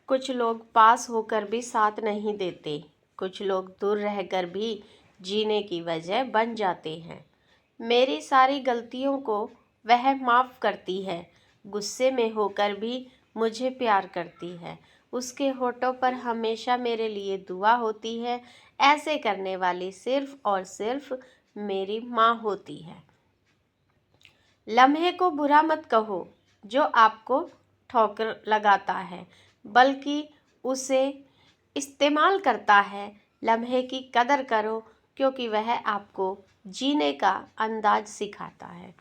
कुछ लोग पास होकर भी साथ नहीं देते, कुछ लोग दूर रहकर भी जीने की वजह बन जाते हैं। मेरी सारी गलतियों को वह माफ़ करती है, गुस्से में होकर भी मुझे प्यार करती है, उसके होठों पर हमेशा मेरे लिए दुआ होती है। ऐसे करने वाली सिर्फ और सिर्फ मेरी माँ होती है। लम्हे को बुरा मत कहो जो आपको ठोकर लगाता है, बल्कि उसे इस्तेमाल करता है। लम्हे की कदर करो क्योंकि वह आपको जीने का अंदाज सिखाता है।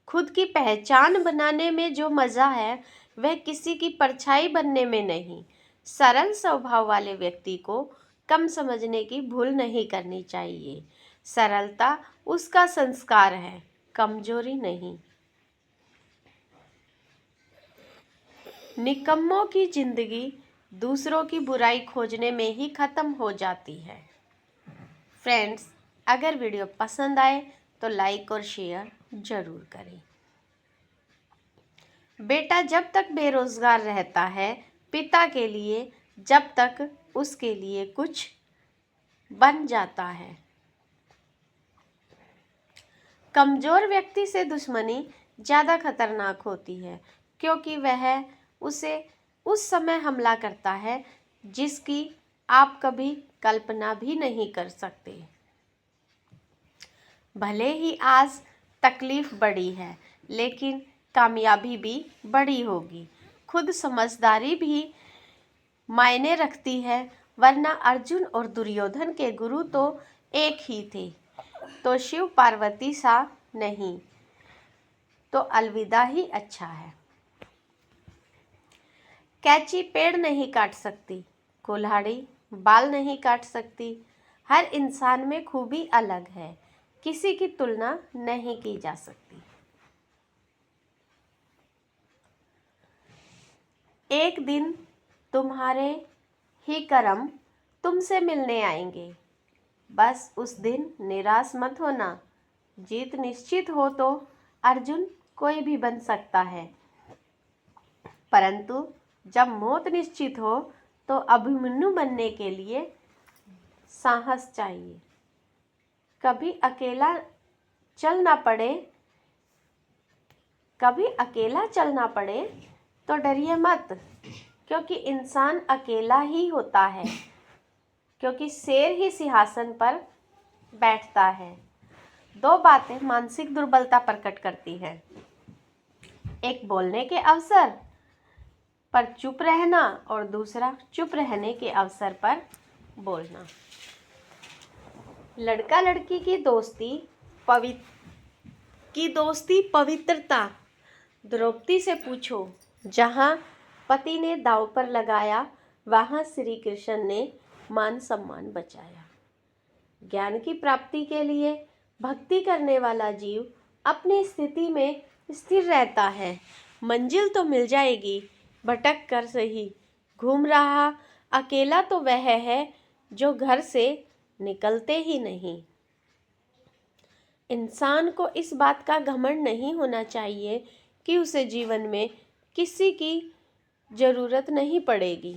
खुद की पहचान बनाने में जो मज़ा है वह किसी की परछाई बनने में नहीं। सरल स्वभाव वाले व्यक्ति को कम समझने की भूल नहीं करनी चाहिए। सरलता उसका संस्कार है, कमजोरी नहीं। निकम्मों की जिंदगी दूसरों की बुराई खोजने में ही ख़त्म हो जाती है। फ्रेंड्स, अगर वीडियो पसंद आए तो लाइक और शेयर ज़रूर करें। बेटा जब तक बेरोज़गार रहता है पिता के लिए, जब तक उसके लिए कुछ बन जाता है। कमज़ोर व्यक्ति से दुश्मनी ज़्यादा खतरनाक होती है क्योंकि वह उसे उस समय हमला करता है जिसकी आप कभी कल्पना भी नहीं कर सकते। भले ही आज तकलीफ बड़ी है लेकिन कामयाबी भी बड़ी होगी। खुद समझदारी भी मायने रखती है, वरना अर्जुन और दुर्योधन के गुरु तो एक ही थे, तो शिव पार्वती सा नहीं, तो अलविदा ही अच्छा है। कैंची पेड़ नहीं काट सकती, कुल्हाड़ी बाल नहीं काट सकती। हर इंसान में खूबी अलग है, किसी की तुलना नहीं की जा सकती। एक दिन तुम्हारे ही कर्म तुमसे मिलने आएंगे, बस उस दिन निराश मत होना। जीत निश्चित हो तो अर्जुन कोई भी बन सकता है, परंतु जब मौत निश्चित हो तो अभिमन्यु बनने के लिए साहस चाहिए। कभी अकेला चलना पड़े तो डरिए मत, क्योंकि इंसान अकेला ही होता है, क्योंकि शेर ही सिंहासन पर बैठता है। दो बातें मानसिक दुर्बलता प्रकट करती हैं, एक बोलने के अवसर पर चुप रहना और दूसरा चुप रहने के अवसर पर बोलना। लड़का लड़की की दोस्ती पवित्रता। द्रौपदी से पूछो, जहाँ पति ने दांव पर लगाया वहाँ श्री कृष्ण ने मान सम्मान बचाया। ज्ञान की प्राप्ति के लिए भक्ति करने वाला जीव अपनी स्थिति में स्थिर रहता है। मंजिल तो मिल जाएगी, भटक कर सही। घूम रहा अकेला तो वह है जो घर से निकलते ही नहीं। इंसान को इस बात का घमंड नहीं होना चाहिए कि उसे जीवन में किसी की ज़रूरत नहीं पड़ेगी,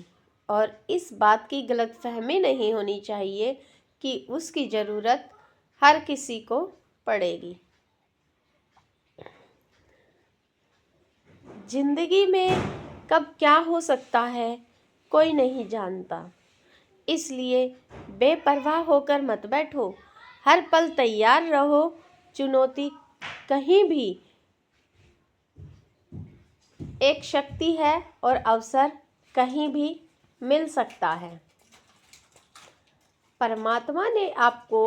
और इस बात की गलतफहमी नहीं होनी चाहिए कि उसकी ज़रूरत हर किसी को पड़ेगी। जिंदगी में कब क्या हो सकता है कोई नहीं जानता, इसलिए बेपरवाह होकर मत बैठो। हर पल तैयार रहो, चुनौती कहीं भी एक शक्ति है और अवसर कहीं भी मिल सकता है। परमात्मा ने आपको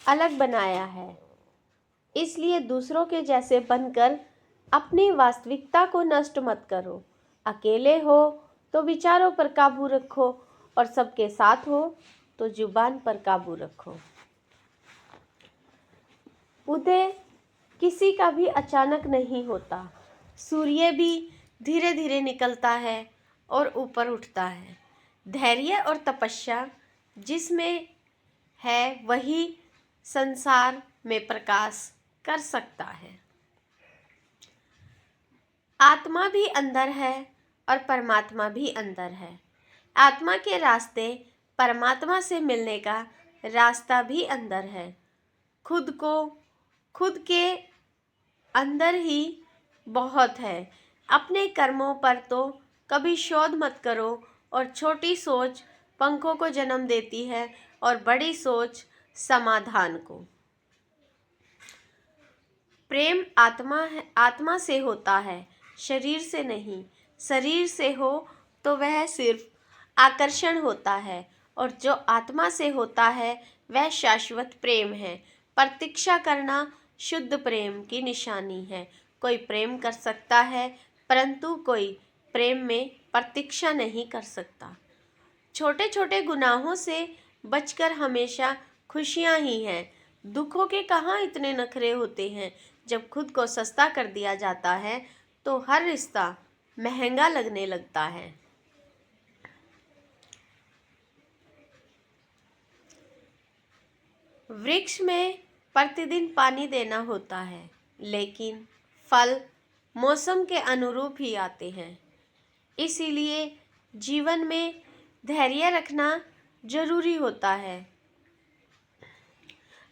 अलग बनाया है, इसलिए दूसरों के जैसे बनकर अपनी वास्तविकता को नष्ट मत करो। अकेले हो तो विचारों पर काबू रखो और सबके साथ हो तो जुबान पर काबू रखो। उदय किसी का भी अचानक नहीं होता, सूर्य भी धीरे धीरे निकलता है और ऊपर उठता है। धैर्य और तपस्या जिसमें है वही संसार में प्रकाश कर सकता है। आत्मा भी अंदर है और परमात्मा भी अंदर है। आत्मा के रास्ते परमात्मा से मिलने का रास्ता भी अंदर है। खुद के अंदर ही बहुत है। अपने कर्मों पर तो कभी शोध मत करो, और छोटी सोच पंखों को जन्म देती है और बड़ी सोच समाधान को। प्रेम आत्मा से होता है, शरीर से नहीं। शरीर से हो तो वह सिर्फ आकर्षण होता है, और जो आत्मा से होता है वह शाश्वत प्रेम है। प्रतीक्षा करना शुद्ध प्रेम की निशानी है। कोई प्रेम कर सकता है, परंतु कोई प्रेम में प्रतीक्षा नहीं कर सकता। छोटे छोटे गुनाहों से बचकर हमेशा खुशियां ही हैं। दुखों के कहाँ इतने नखरे होते हैं। जब खुद को सस्ता कर दिया जाता है तो हर रिश्ता महंगा लगने लगता है। वृक्ष में प्रतिदिन पानी देना होता है, लेकिन फल मौसम के अनुरूप ही आते हैं। इसीलिए जीवन में धैर्य रखना जरूरी होता है।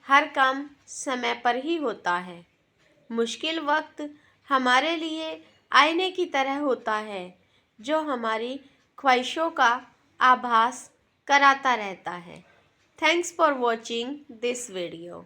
हर काम समय पर ही होता है। मुश्किल वक्त हमारे लिए आईने की तरह होता है, जो हमारी ख्वाहिशों का आभास कराता रहता है। Thanks for watching this video.